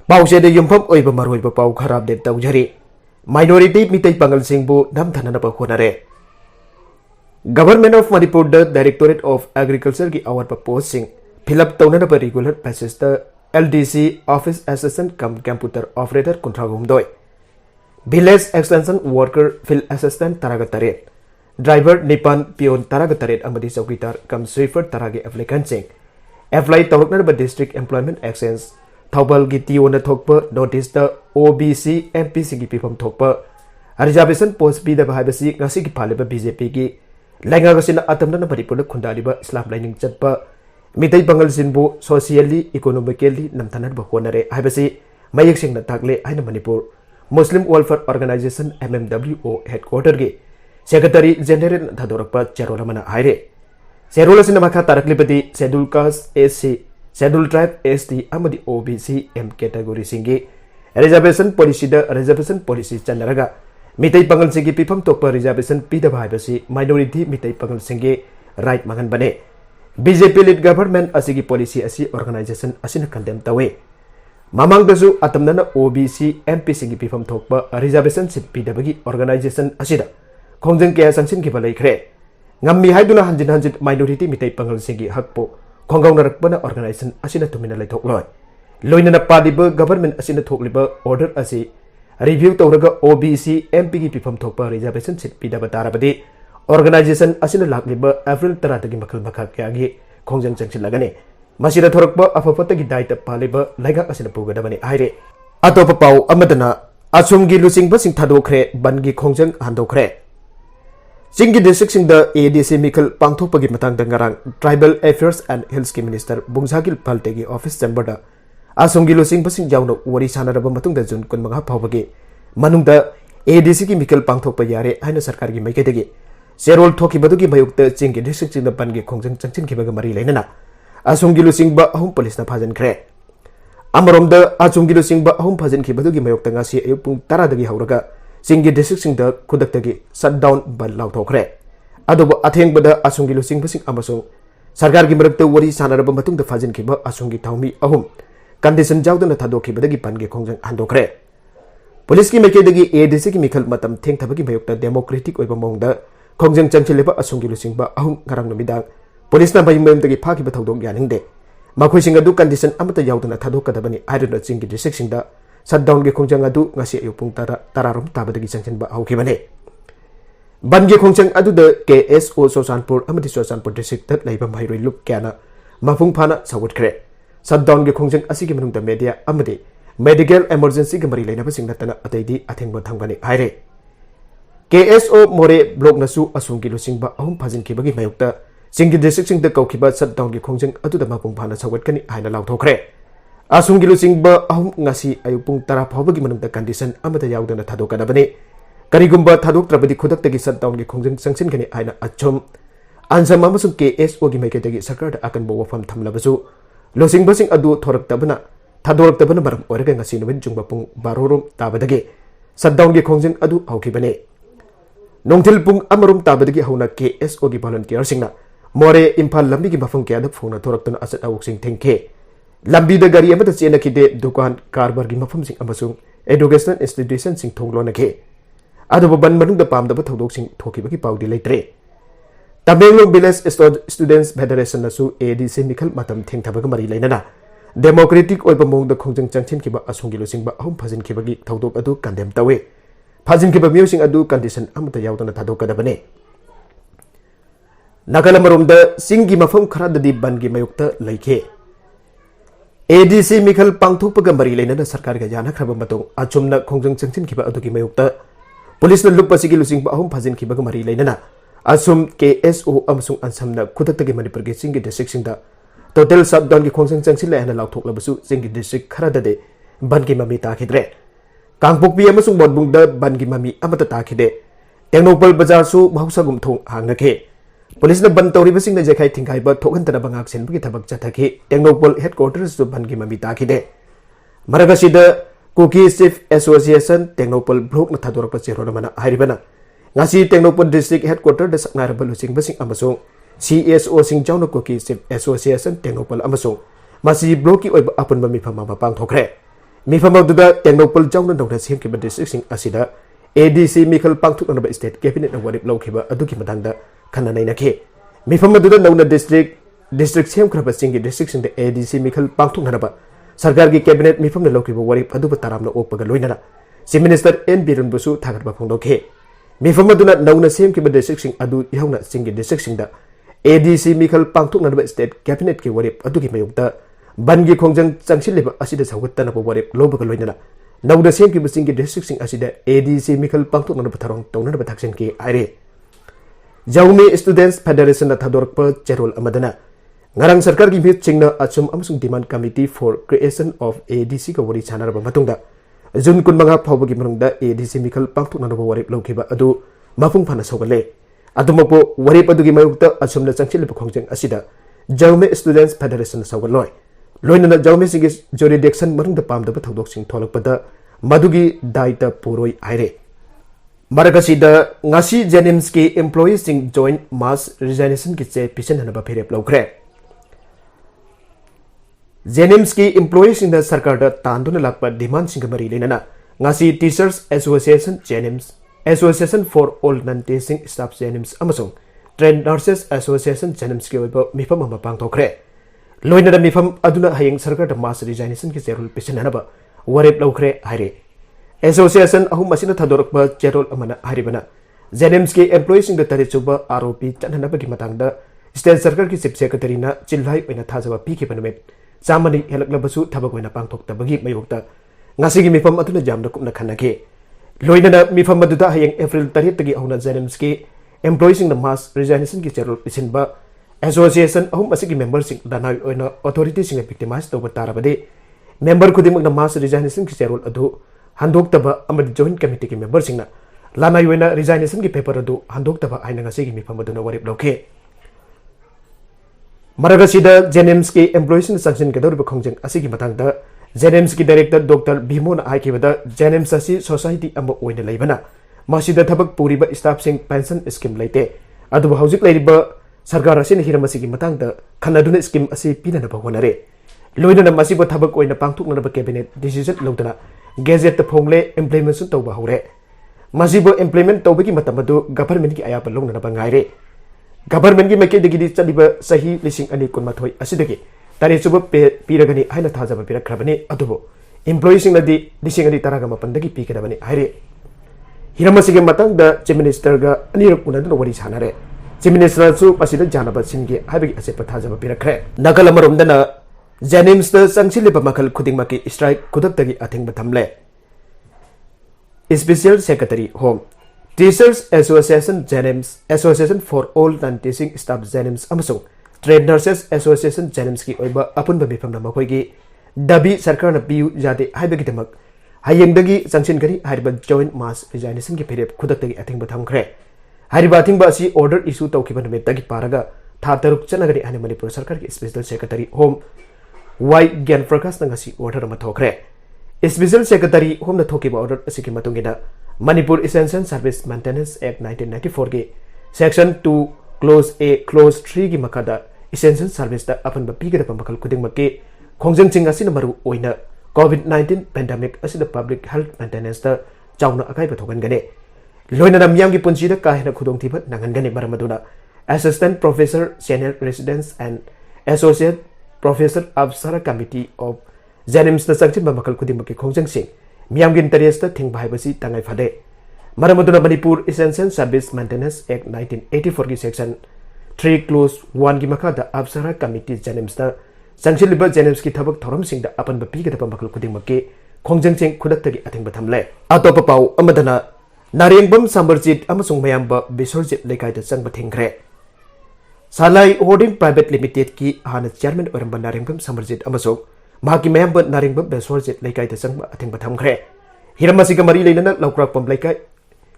पाउसे दे युमफम ओइब मरोइब पाउ खराब दे तौजरी माइनॉरिटी मितई पंगल सिंबु namthananaba hotnare government of Manipur the directorate of agriculture की अवार्ड पोस्ट सिंह फिलअप तौनब रेगुलर पैसेज the LDC office assistant cum computer operator 32 village extension worker field assistant 13 driver निपान पियोन 13 अमदी चौकीदार कम स्वीपर 13 एप्लीकेंट सिंह एप्लाई तौरकनब district employment exchange Thoubal की टीओन थोप नोटिस द OBC MP की पीफम थोप रिजर्वेशन पोस्ट पीदब हाइबसी ngasi की फालिब BJP की लैंगागसिन अतमना मणिपुर खुंदालिब इस्लाम लाइनिंग चटप मितई पंगल सिंबु सोशियली इकोनॉमिकली नमथानब होनरे हाइबसी मयेक सिंगना ताकले आइन Manipur Muslim welfare organization MMWO headquarter की सेक्रेटरी जनरल धदोरप चेरोल मना हाइरे चेरोल सिन मखा तारकलिबदी schedule caste SC schedule tribe ST अमदी OBC M कैटेगरी सिंगी reservation policy the reservation policy चनरगा मितई पंगल सिंगी पीफम तोप reservation पीदब हाइबसी minority Meitei Pangal सिंगी right मंगन बने BJP लीड गवर्नमेंट असिगी पॉलिसी असि ऑर्गेनाइजेशन असिन कंडेम तवे ममांगदसु अतमनना OBC MP सिंगी पीफम थोप रिजर्वेशन सिट पीदबगी ऑर्गेनाइजेशन असिदा खोंजंग के संसिन की बलैखरे ngami haiduna hanjin hanjin minority mitai pangal singi hakpo khongauna rakpana organization asina tumina laithokloi loinana padiba government asina thokliba order asi review tawraga OBC MP gi pifam thokpa reservation seat pidaba tarabadi organization asina lakliba April 10 tagi makhal makha kyagi khongjang changsilagani masira thorakpa afapatagi daita paliba laiga asina pugadabani aire atopa pau amadana asumgi lusingba sing thadokre bangi khongjang handokre Singgi district sing the ADC Mikal Pangthopagi Matang Dangarang Tribal Affairs and Health Scheme Minister Bungsagil Paltegi Office Chamber da Asunggi Lusing Basing Jauno Wari Sanaraba Matung da Jun Kun Manga Pawagi Manung da ADC ki Mikal Pangthopa Yare Haina Sarkar gi Maiketegi Serol Thoki Badugi Mayukta Singgi district sing the Pangi Khongjang Changchin Kibaga Mari Lainana Asunggi Lusing ba ahum police na phajan khre Amarom da Asunggi Lusing ba ahum phajan ki Badugi Mayukta ngasi ayupung 10 dagi hauraga Singgi district sing the Khudktagi shutdown ban Loukhre adobo Athingba da Asunggi lusing basing amasung sarkar gi marakta wari sanaraba matung da fajin kiba Asunggi thaumi ahum condition jawdana thadokhi badagi pange khongjang handokre police ki meke dagi ADC ki mikhal matam thengthabagi mayokta democratic oiba mongda khongjang changchileba Asunggi lusing ba ahum garang numidang police na bayim dagi phaki ba thodok yaningde makhoi singa du condition amata yawdana thadokadabani irona Singgi district sing da shutdown ge khongjang adu ngasi ayupung tararom tabadagi changchenba haukhibane ban ge khongjang adu da KSO Sosanpur amadi Sosanpur district tat laiba mairoi lup kyana mafung phana sawutkre shutdown ge khongjang asigi manung da media amadi medical emergency ge mari lainaba singnatana ataidi athengba thangani haire KSO more block nasu asunggi lusingba ahum phajin khibagi mayukta Singgi district sing da kaukhiba shutdown ge khongjang adu da mafung phana sawatkani haina lauthokre Asunggi lusingba ahum ngasi ayupung 10 phawbagi manungda condition amata yaudana thadokadabani karigumba thadoktrabadi Khudktagi shutdown gi khongjang changsin kani aina achum ansam amasung KSO gi maiketagi sarkar da akanbo wafam thamlabasu lusingba sing adu thoraktabana thadoktabana maram oraga ngasi numin jungba pung 12 rom tabadagi shutdown gi khongjang adu hawkhibane nongthil pung amarum tabadagi hauna KSO gi volunteer singna more imphal lambi gi mafung kya da phona thoraktuna asat awuksing Thingkhre lambi da gari amata chena kide dukan karbar gi mafam sing amasung educational institution sing thonglona ke adu ban manung da pam da thodok sing thoki bagi paudi leitre Tamenglong Village Students Federation nasu ADC Mikhal matam thengthabaga mari lainana democratic oiba mong da khongjang changchin kiba asunggi lusing ba ahum phajin kibagi thodok adu condemn tawe phajin kiba musing adu condition amata yawdana thadokadabane Nakalamarom da singgi mafam khara da di ban gi mayukta laike ADC Mikhal Pangthopga mari lainana sarkar ga yana khraba matong achumna khongjang changchin kiba adugi mayukta police na lupa sigi lusing ba ahum phajin kiba ga mari lainana asum KSO amasung ansamna Khudktagi Manipur ge Singgi district singda total shutdown gi khongjang changsil la hana lauthoklabasu Singgi district khara da de ban gi mami ta khidre kangpokpi amasung bodbung da ban gi mami amata ta khide tengnopal bazar su mahausa gum thong hangnake Police na ban tawri basing na jekai thingkhai ba thokan tana bangak sen bagi thabak chathaki Tengnopal headquarters to ban gi mami ta khide maragasida Cookie Chief Association Tengnopal block na thadorak pa chero mana hairibana ngasi Tengnopal district headquarters da saknar ba lusing basing amasung CSO sing jawna Cookie Chief Association Tengnopal amasung masi block ki oiba apun mami phama ba pang Toukhre ꯃꯤꯐꯝ ꯑꯗꯨꯗ ꯇꯦꯡꯅꯧꯄꯜ ꯆꯥꯎꯅ ꯅꯧꯅ ꯁꯦꯝꯈꯤꯕ ꯗꯤꯁꯇ꯭ꯔꯤꯛꯁꯤꯡ ꯑꯁꯤꯗ ADC ꯃꯤꯈꯜ ꯄꯥꯡꯊꯣꯛꯅꯕ state ꯀꯦꯕꯤꯅꯦꯠꯅ ꯋꯥꯔꯦꯞ ꯂꯧꯈꯤꯕ ꯑꯗꯨꯒꯤ ꯃꯇꯥꯡꯗ ꯈꯟꯅ ꯅꯩꯅꯈꯤ ꯃꯤꯐꯝ ꯑꯗꯨꯗ ꯅꯧꯅ ꯗꯤꯁꯇ꯭ꯔꯤꯛ ꯁꯦꯝꯈ꯭ꯔꯕ ꯆꯤꯡꯒꯤ ꯗꯤꯁꯇ꯭ꯔꯤꯛꯁꯤꯡꯗ ADC ꯃꯤꯈꯜ ꯄꯥꯡꯊꯣꯛꯅꯕ ꯁꯔꯀꯥꯔꯒꯤ ꯀꯦꯕꯤꯅꯦꯠ ꯃꯤꯐꯝꯅ ꯂꯧꯈꯤꯕ ꯋꯥꯔꯦꯞ ꯑꯗꯨꯕꯨ ꯇꯔꯥꯝꯅ ꯑꯣꯛꯄꯒ ꯂꯣꯏꯅꯅ ꯆꯤꯐ ꯃꯤꯅꯤꯁꯇꯔ N ꯕꯤꯔꯦꯟꯕꯨꯁꯨ ꯊꯥꯒꯠꯄ ꯐꯣꯡꯗꯣꯛꯈꯤ ꯃꯤꯐꯝ ꯑꯗꯨꯅ ꯅꯧꯅ ꯁꯦꯝꯈꯤꯕ ꯗꯤꯁꯇ꯭ꯔꯤꯛꯁꯤꯡ ꯑꯗꯨ ꯌꯥꯎꯅ ꯆꯤꯡꯒꯤ ꯗꯤꯁꯇ꯭ꯔꯤꯛꯁꯤꯡꯗ ADC ꯃꯤꯈꯜ ꯄꯥꯡꯊꯣꯛꯅꯕ ꯁ꯭ꯇꯦꯠ ꯀꯦꯕꯤꯅꯦꯠꯀꯤ ꯋꯥꯔꯦꯞ ꯑꯗꯨꯒꯤ ꯃꯥꯌꯣꯛꯇ ꯕꯟꯒꯤ ꯈꯣꯡꯖꯪ ꯆꯪꯁꯤꯜꯂꯤꯕ ꯑꯁꯤꯗ ꯁꯧꯒꯠꯇꯅꯕ ꯋꯥꯔꯦꯞ ꯂꯧꯕꯒ ꯂꯣꯏꯅꯅ नौना सेमखिबा चिंगी डिस्ट्रिक्टसिंग असिदा ADC मिखल पांगथोकनबा थरong तौननबा थाक्सनकी हाइरे जाउमे स्टूडेंट्स फेडरेशन थादोरकपा चेरोल अमदना ngarang sarkar gi mit chingna achum amasung demand committee for creation of ADC ka wari chanaraba matungda jun kunmanga phawbagi manungda ADC mikhal pangthoknaba warip lawkhiba adu mafung phana sogale adumapo warip adugi mayukta achumna changchilba khongjang asida jaume students federation sawgaloi loinana jaume sigi jurisdiction manungda pamdaba thodok sing tholakpada madugi daita puroi aire Margasida Ngasi JNIMS ki employees sing joint mass resignation ki che pisinnaba firep Loukhre JNIMS ki employees in the sarkar da tanduna lakpa demand singamari lenana ngasi teachers association JNIMS association for all non-teaching staff JNIMS amasung trained nurses association JNIMS ki oiba mifam ama pangthokre loina da mifam aduna hayeng sarkar da mass resignation ki cherol pisinnaba warep Loukhre haire association ahum masina thadorkba cherol amana haribana JNIMS ki employees in the tarichuba ROP chanhanaba ki matangda state sarkar ki chief secretary na chilhai oina thajaba pi ki panumet Samani helaklabasu thabagoina pangthoktabagi mayokta ngasigi mifam atuna jamna kupna khanake loinana mifam aduda hayeng April 3 tagi ahuna JNIMS ki employees in the mass resignation ki cherol pisinba association ahum asigi members sing danai oina authority sing victimize toba tarabade member khudimak na mass resignation ki cherol adu handoktaba amadi joint committee ki member sing na lanai oina resignation ki paper adu handoktaba aina ngasigi mifam aduna warip lokhe Maragasida JNIMS ki employees in sanction ke dawriba khongjang asigi matangda JNIMS ki director Dr. Bhimona haikibada JNIMS asi society ama oina leibana masida thabak puriba staff sing pension scheme leite adu haujik leiriba sarkar asina hiramasigi matangda khanaduna scheme asi pinana bahonare loinana masiba thabak oina pangthoknaba cabinet decision lodana gazette ta phongle implementation tawba hore masiba implement tawbagi matamadu government ki ayapa longnana bangaire Government ki makai degi chaliba sahi lising ani kunmathoi asidagi tare suba piragani haina thajaba pirakrabani adubo employees sing nadi lising ani taraga mapandagi pikadabani haire hiramasige matangda chief minister ga aniruk unaduna wari sanare chief minister su pasida janaba singi haibagi asepa thajaba pirakre nakal amaromdana JNIMS da chngsilliba makhal khudingmaki strike Khudktagi Athingba thamle Special Secretary Home Teachers Association JNIMS Association for all non-teaching staff JNIMS amasung Trade Nurses Association JNIMS ki oiba apunba mifamna makhoi dabi sarkar na piu jade haibagi damak hayengdagi sanction gari hariba joint mass resignation ki firep Khudktagi Athingba Thingkhre hariba Athingba asi order issue tawkiba numetagi paraga tha taruk chanagari ani Manipur sarkar ki Special Secretary Home Y Gyan Prakash ngasi order ma Toukhre Special Secretary Home na thokiba order asiki matungina Manipur Essential Service Maintenance Act 1994 के Section 2 Clause A Clause 3 की मकादा Essential Service दा अपन बपीगे दा मकल खुदिंग मके खोंजंग चिंग असिन मरु ओइना COVID-19 pandemic असिन public health maintenance दा Chowna acai बथोगन गने लोइना नमियाम की पुंची दा काहेना खुदोंग थिबत नंगन गने मरमदुना Assistant Professor Senior Residence and Associate Professor of Sara Committee of JNIMS दा संचिन मकल खुदिंग मके खोंजंग सिंग Miyamgi interest thingba haibasi tangai phade maramaduna Manipur Essential Service Maintenance Act 1984 ki section 3 clause 1 ki makada Apsara Committee JNIMS da chngsilliba JNIMS ki thabak thoram sing da apan bapi ke da makal khuding makke khongjang cheng Khudktagi Athingba thamle atopa pau amadana Narengbam Samarji amasung Mayamba Bishwarjit Leikaida chngba Thingkhre Salai Holding Private Limited ki hana chairman oramba Narengbam Samarji amasung Mahaki Mayamba Narengbam Bishwarjit Leikaida chngba Athingba Thingkhre hiramasiga mari leilana Loukhre Leikai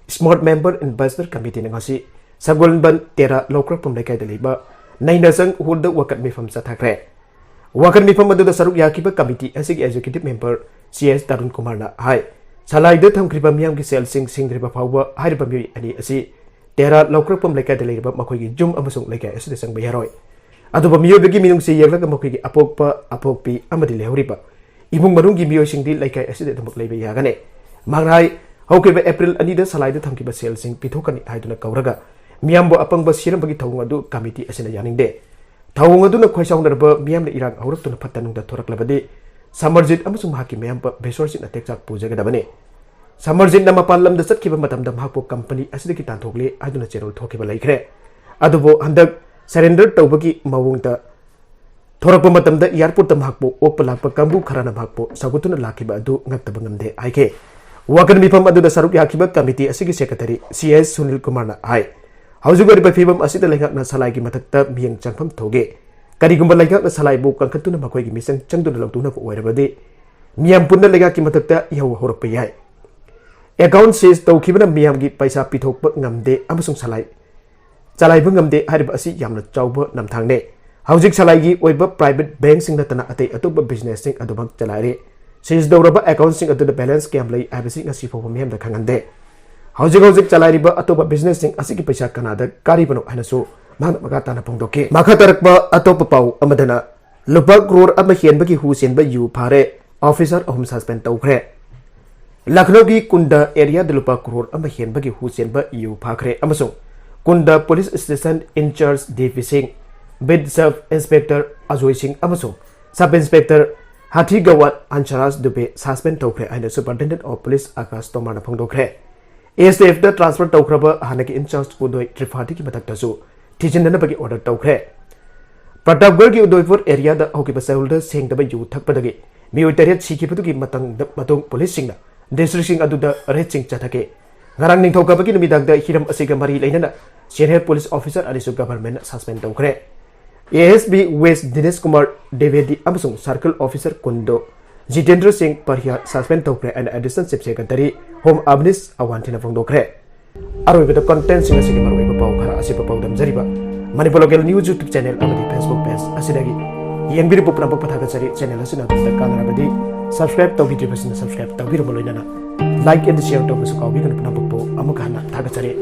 Smart Member Investor Committee ngasi Sagolban Tera Loukhre Leikaida leiba naina sang holda wakat mifam sathakre wakat mifam adu da saruk yakiba committee asigi executive member CS Tarun Kumar na hai salaida thamkhriba miyam ki sel singriba phawba hairiba mi ani asi Tera Loukhre Leikaida leiba makhoi gi jum amasung leikai asida sangba yaroi aduba miyobegi minung si yeglaga makhoi gi apokpa apokpi amadi lehuriba imung manunggi miyoisingdi laikai asida thamuk leiba yagane mangnai hokriba April 2 da salai da thamkiba sel sing pithokani haiduna kauraga miyambo apangba sirambagi thawung adu committee asina yaningde thawung adu na khoisaunarba miyamna irang auratuna phatanungda thoraklabadi Samarjit amasung mahaki Mayamba Bishwarjit na tekchak pujagadabane Samarjit na mapal lamda chatkiba matamda mahakpo company asidagi tanthokle haiduna cherol thokiba Leikre adubo handak surrender tawbagi mawungta thorakpa matamda airport ta mahakpo okpa lakpa kambu kharana mahakpo sagutuna lakiba adu ngaktaba ngamde aike wakan mifam adu da saruk yakiba committee asigi secretary CS Sunil Kumar na ai haujugari ba fibam asida lengak na salai gi matakta miyang changpham thoge karigumba lengak na salai bu kangkhatuna makoi gi misang changduna lautuna ko oirabade miyam punna lengak ki matakta yaw horappa yai account says tawkhibana miyam gi paisa pithokpa ngamde amasung salai chalai bu ngamde hariba asi yamna chawba namthangne haujik salai gi oiba private bank sing natana atei atuba business sing adubak chalai says dawraba account sing atu balance kam lai abisi ngasi fo miyam da khangande haujik chalai riba atuba business sing asigi paisa kanada kari bano hanasu mang magata na pongdoke makatarakba atopa pau amadana Lupa Crore ama Henbagi Hoo chenba yu phare officer ahum suspend Toukhre Loukhre gi kunda area de Lupa Crore ama Henbagi Hoo chenba yu phakre amasung kunda police station in charge DP Singh bid sub inspector Ajoy Singh amasung sub inspector Hathi Gawat Ancharas Dube suspend Toukhre and superintendent of police Akash Tomar na phongdokre ASF da transfer Toukhre hanaki in charge Udoi Tripathi ki mataktasu Tijindana bagi order Toukhre Pratapgarh ki Udoipur area da hokiba sahulda sengdaba yu thakpadagi mioi tariat sikhipadugi matung police singna district sing aduda red sing chathake ngarang ningthokabagi numidagda hiram asiga mari leinana senior police officer alisu government suspend Toukhre ASB West Dinesh Kumar Devedi amasung circle officer Kundo Jitendra Singh Parhya suspend Toukhre and additional chief secretary Home Abnis Awanthina phongdokre aroibada content sing asigi maroiba pau khara asipa pau damjariba Manipur local news YouTube channel amadi Facebook page asidagi yengbiri popna pathaga chari channel asina da kanarabadi subscribe tawbidribasina subscribe tawbiramo loinana like and share tawbasu kawbi kan pna popo amukana thaga chari